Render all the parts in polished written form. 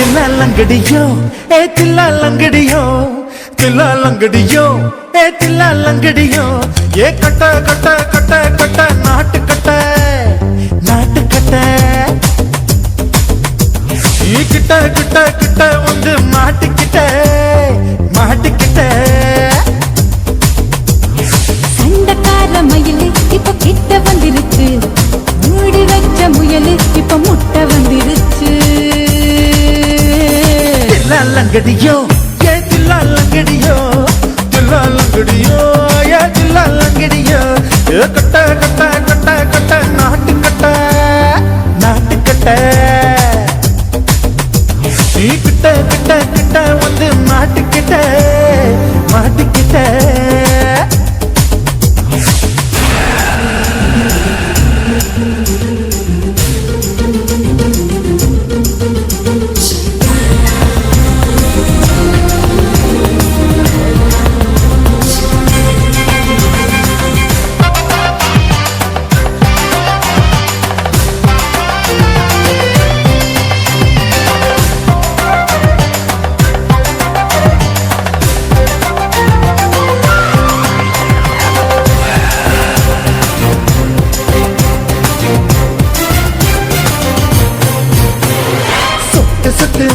தில்லாலங்கடியோ ஏ தில்லாலங்கடியோ தில்லாலங்கடியோ ஏ தில்லாலங்கடியோ ஏ கட்ட கட்ட கட்ட கட்ட நாட்டு கட்ட நாட்டு கட்ட நீ கிட்ட கிட்ட கிட்ட வந்து மாட்டிக்கிட்ட மாட்டிக்கிட்ட சண்டக்கார மயிலு இப்ப கிட்ட வந்துருச்சு மூடி வச்ச முயலு இப்ப முட்டை வந்துருச்சு தில்லாலங்கடியோ ஏ தில்லாலங்கடியோ தில்லாலங்கடியோ ஏ தில்லாலங்கடியோ ஏ கட்ட கட்ட கட்ட கட்ட நாட்டு கட்ட நாட்டு கட்ட நீ கிட்ட கிட்ட கிட்ட வந்து மாட்டிக்கிட்ட மாட்டிக்கிட்ட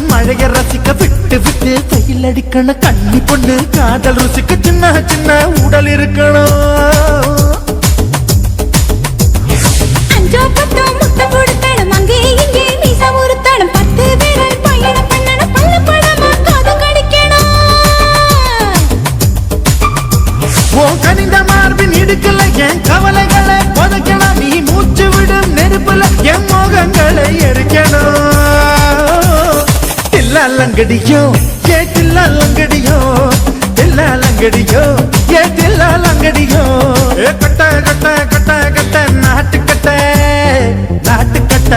மழைய ரசிக்க விட்டு விட்டு வெயில் அடிக்கணும் கண்ணி பொண்ணு காதல் ருசிக்க சின்ன சின்ன உடல் இருக்கணும் அஞ்சோ பத்தோ முட்டை கொடுத்தணும் அங்கே இங்கே மீசா உறுத்தணும் 10 பேரை பயணம் பண்ணணும் பல்ல படமா காது கடிக்கணும் ஓ கனிந்த மார்பின் இடுக்கல என் கவலைகளை புதைக்கணும் நீ மூச்சு விடும் நெருப்புல என் மோகங்களை எரிக்கணும் தில்லாலங்கடியோ ஏ தில்லாலங்கடியோ தில்லாலங்கடியோ ஏ தில்லாலங்கடியோ ஏ கட்ட கட்ட கட்ட கட்ட நாட்டு கட்ட நாட்டு கட்ட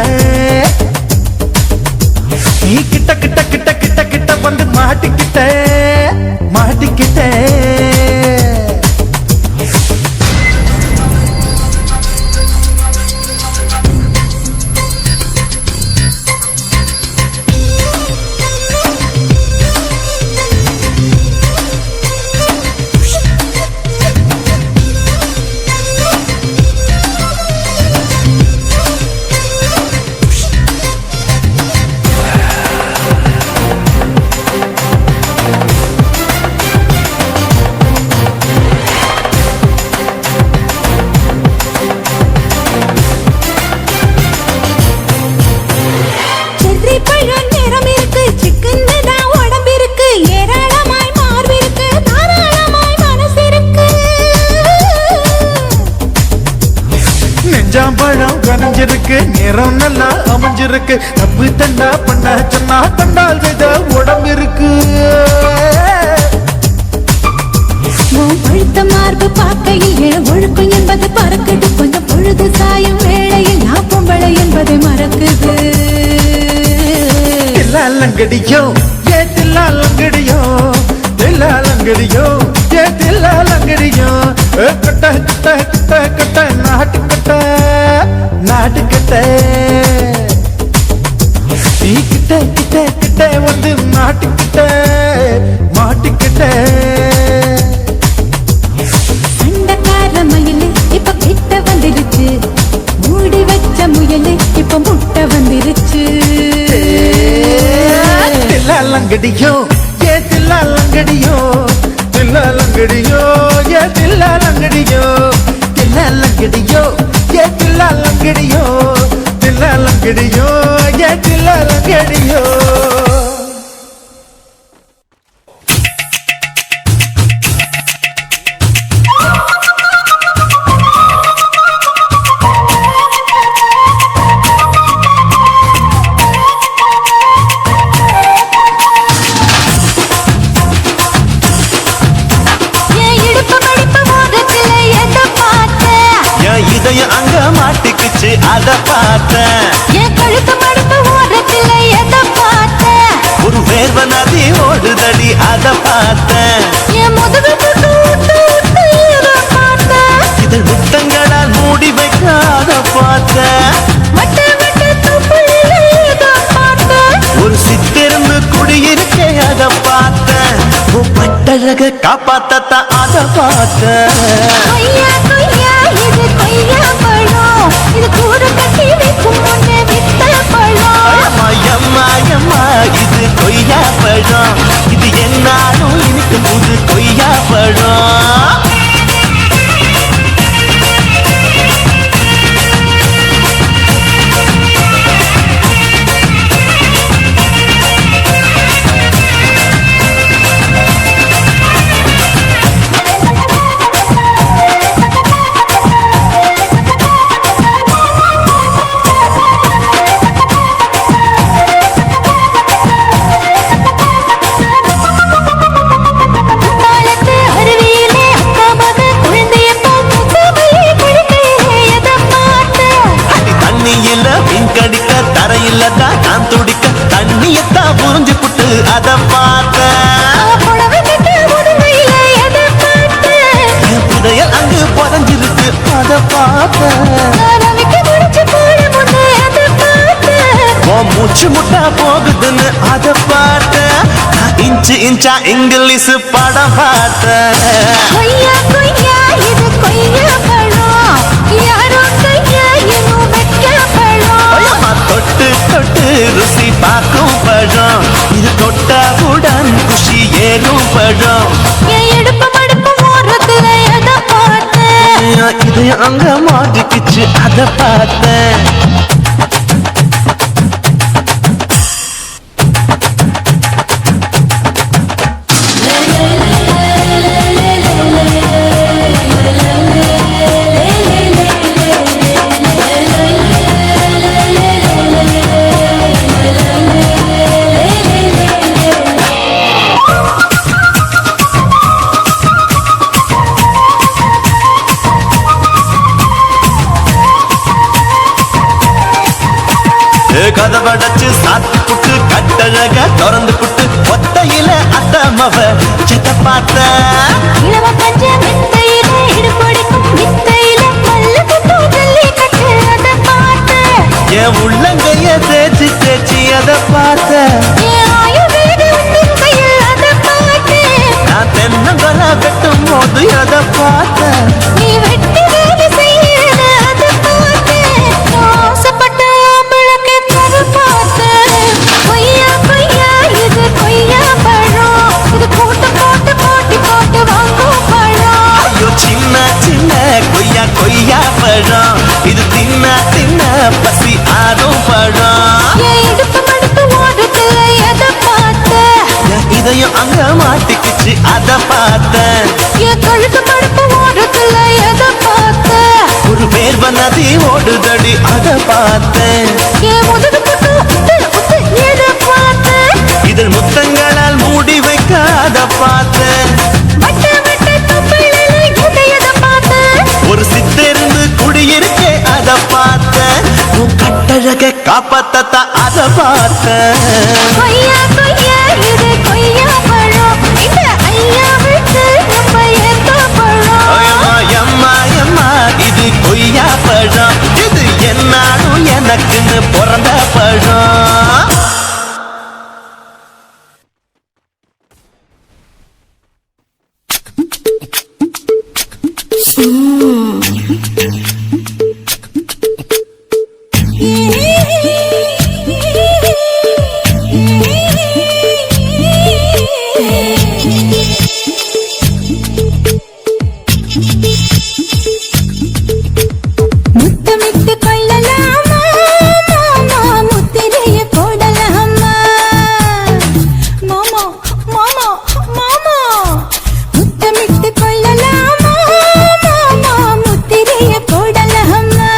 நீ கிட்ட கிட்ட கிட்ட கிட்ட கிட்ட வந்து மாட்டிக்கிட்ட மாட்டிக்கிட்ட பழம் கனிஞ்சிருக்கு நிறம் நல்லா அமைஞ்சிருக்கு தப்பு தண்டா பண்ண சொன்னா தண்டால் செய்த உடம்பு இருக்கு பழுத்த மார்பு பார்க்கையில் ஒழுக்கம் என்பது பறக்குது கொஞ்சம் பொழுது சாயும் வேளையில் நான் பொம்பளை என்பதை மறக்குது தில்லாலங்கடியோ ஏ தில்லாலங்கடியோ தில்லாலங்கடியோ ஏ தில்லாலங்கடியோ கட்ட கட்ட கட்ட கட்ட நாட்டு கட்ட நாட்டு கட்ட நீ கிட்ட கிட்ட கிட்ட வந்து மாட்டிக்கிட்ட மாட்டிக்கிட்ட சண்டக்கார மயிலு இப்ப கிட்ட வந்துருச்சு மூடி வச்ச முயலு இப்ப முட்டை வந்துருச்சு தில்லாலங்கடியோ ஏ தில்லாலங்கடியோ தில்லாலங்கடியோ ஏ தில்லாலங்கடியோ தில்லாலங்கடியோ ஏ தில்லாலங்கடியோ தில்லாலங்கடியோ ஏ தில்லாலங்கடியோ அங்க மாட்டிக்கிச்சு அத பார்த்தேன் என் கழுத்து மடுப்பு ஓரத்தில் எதை பார்த்தேன் கட்டழக காப்பாத்தத்த அத பார்த்த கொய்யா கொய்யா இது கொய்யா பழம் இது கூடு கட்டி வைக்கும் முன்னே வித்த பழம் எம்மா இது கொய்யா பழம் இது என்னாலும் இனிக்கும் புது கொய்யா பழம் அத பார்த்த புதையல் அங்கு புதஞ்சிருக்கு அத பார்த்த மூச்சு முட்டா போகுதுன்னு அத பார்த்த இன்ச்சு இன்ச்சா இங்கிலீஷ் படம் பார்த்த கொய்யா கொய்யா இது கொய்யா பழம் யாரோ கையா இன்னும் வைக்க பழம் தொட்டு தொட்டு ருசி பார்க்கும் பழம் இது தொட்டாவுடன் குஷி ஏறும் பழம் என் எடுப்பு மடுப்பு ஓரத்துல எதை பார்த்தேன் இது அங்க மாட்டிக்கிச்சு அத பார்த்தேன் கதவடைச்சு சாத்தி புட்டு கட்டழக திறந்து புட்டு ஒத்தையில அத்தமவ செத்த பார்த்த இளவ பஞ்ச மெத்தையில இடுபடிக்கும் வித்தையில மல்லு குத்து ஜல்லி கட்டு அதை பார்த்தேன் என் உள்ளங்கைய தேய்ச்சி தேய்ச்சி அத பார்த்த என் ஆயுர்வேத உன்னின் கையில் அதை பார்த்தேன் நான் தென்னங்கொல வெட்டும் போது அத பார்த்த நீ வெட்டி வேலை செய்யற அதை பார்த்தேன் ஆசைப்பட்ட ஆம்பளக்கு கதை பார்த்தேன் கொய்யா கொய்யா இது கொய்யா பழம் இது போட்டு போட்டு போட்டி போட்டு வாங்கும் பழம் ஐயோ சின்ன சின்ன கொய்யா கொய்யா பழம் இது தின்ன தின்ன பசி ஆறும் பழம் என் இடுப்பு மடுப்பு ஓரத்துல எதை பார்த்தேன் என் இதயம் அங்க மாட்டிக்கிச்சு அத பார்த்தேன் என் கழுத்து மடுப்பு ஓரத்துல எதை பார்த்தேன் ஒரு வேர்வ நதி ஓடுதடி அத பார்த்தேன் என் முதுகு பட்டு உத்து உத்து எதை பார்த்தேன் இதில் முத்தங்களால் மூடி வைக்க அத பார்த்தேன் வட்ட வட்ட தொப்பிலில் எதை பார்த்தேன் ஒரு சித்தெருந்து குடியிருக்கே அத பார்த்தேன் உன் கட்டழக காப்பாத்தத்த அத பார்த்தேன் கொய்யா கொய்யா இது கொய்யா பழம் இந்த ஐயா விட்டு நம்ம எந்த பழம் எம்மா இது கொய்யா பழம் இது என்னாலும் எனக்குன்னு பிறந்த பழம் முத்தமிட்டு கொள்ளலாமா மாமா முத்திரைய போடலாமா மாமா மாமா மாமா முத்தமிட்டு கொள்ளலாமா மாமா முத்திரைய போடலாமா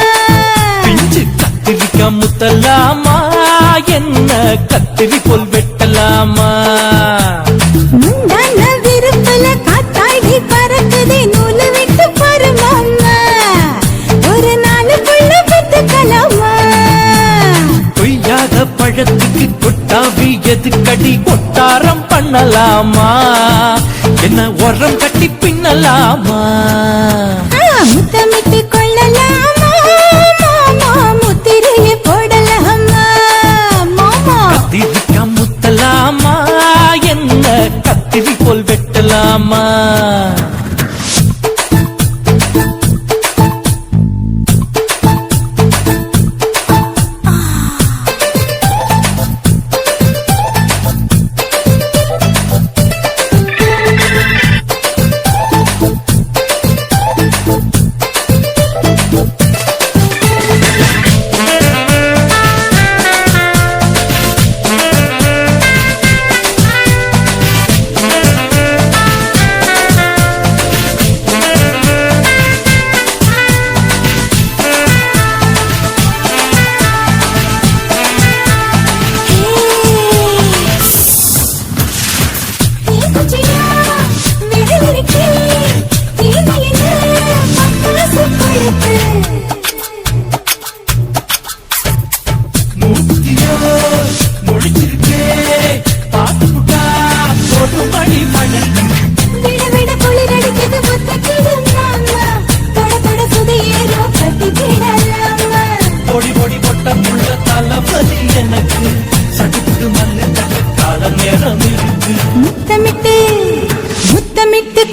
பிஞ்சு கத்திரிக்காய் முத்தலாமா என்ன கத்திரி போல் வெட்டலாமா முந்தான விருப்பல காத்தாடி பறக்குதே நூலு விட்டு பாரு மாமா ஒரு நாளுக்குள்ள பெத்துக்கலாமா கொய்யாத பழத்துக்கு கொட்டாவி எதுக்கடி கொட்டாரம் பண்ணலாமா என்ன உரம் கட்டி பின்னலாமா முத்தமிட்டு கொள்ளலாமா மாமா முத்திரைய போடலாமா மாமா கத்திரிக்காய் முத்தலாமா என்ன கத்திரி போல் வெட்டலாமா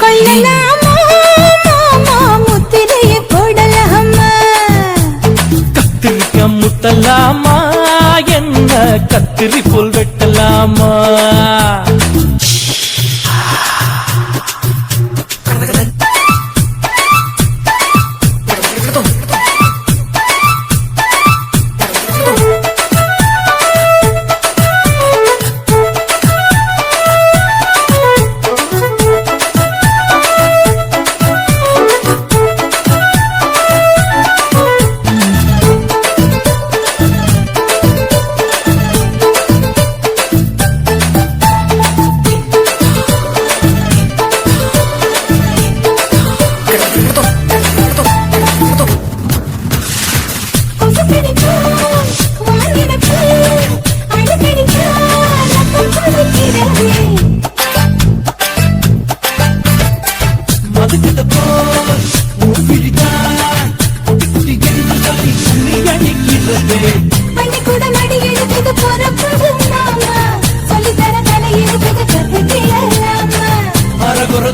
கொள்ளலாமா மாமா முத்திரையை போடலாமா கத்திரிக்க முட்டலாமா என்ன கத்திரி போல் வெட்டலாமா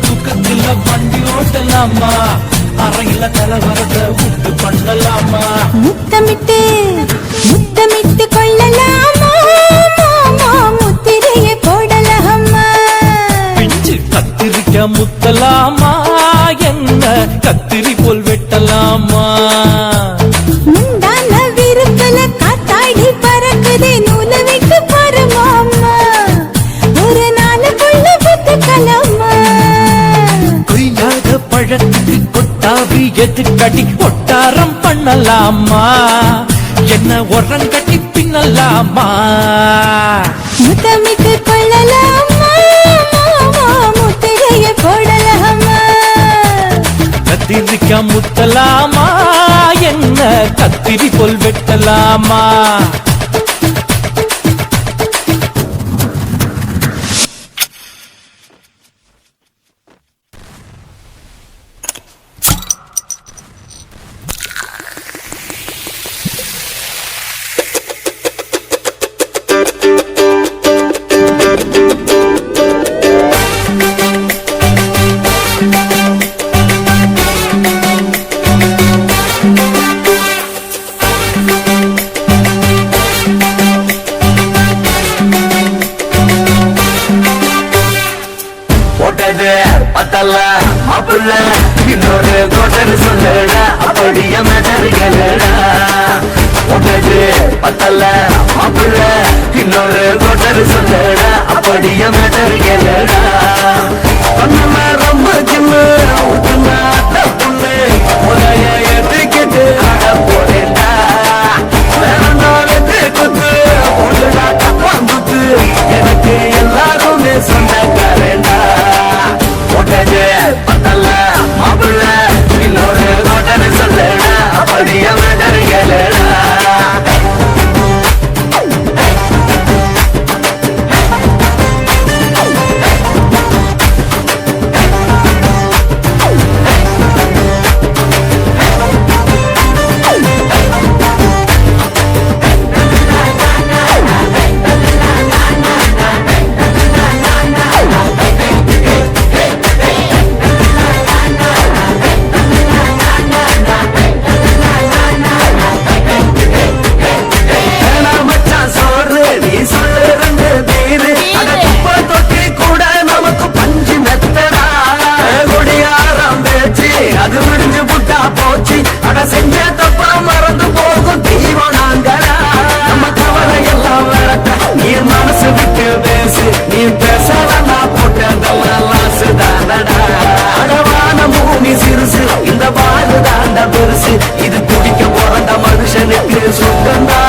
தூக்கத்தில் வண்டி ஓட்டலாமா அறையில கலவரத்தை விட்டு பண்ணலாமா முத்தமிட்டு முத்தமிட்டு கொள்ளலாமா மாமா முத்திரையை போடலாமா பிஞ்சு கத்திரிக்க முத்தலாமா என்ன கத்திரி போல் வெட்டலாமா முந்தான விருப்பல காத்தாடி பறக்குதே நூலை விட்டு பாரு மாமா ஒரு நாளுக்குள்ள புத்துக்கலாமா கொய்யாத பழத்துக்கு கொட்டாவி எதுக்கடி ஒட்டாரம் பண்ணலாமா என்ன உரம் கட்டி பின்னலாமா முத்தமிட்டு கொள்ளலாமா மாமா முத்திரையை போடலாமா கத்திரிக்க முத்தலாமா என்ன கத்திரி போல் வெட்டலாமா பத்தல்ல மாப்பிள்ள இன்னொரு கோட்டர் சொல்லடா அப்படிய மேட்டர்களடா உனது பத்தல்ல மாப்பிள்ள இன்னொரு கோட்டர் சொல்லடா அப்படிய மேட்டர்களடா நம்ம ரொம்ப சின்ன புண்ணு உதய எதுக்கிட்டு ஆட போறேன்டா வேறே குத்து ஒழுடா தப்பாந்துத்து எனக்கு எல்லாருமே சொந்தக்காரேண்டா பத்தல்ல மாப்பிள்ள இன்னொரு கோட்டனை சொல்லடா அப்படிய மேட்டர்களடா செஞ்ச தப்பா மறந்து போகும் தீவம் நாங்களா நம்ம கவலை எல்லாம் விளக்க நீ மனசு விட்டு பேசு நீ பேசலன்னா போட்டதெல்லாம் லாசு தாண்டடா அடவான பூமி சிறுசு இந்த பாடு தாண்ட பெருசு இது குடிக்க பிறந்த மனுஷனுக்கு சொந்தம்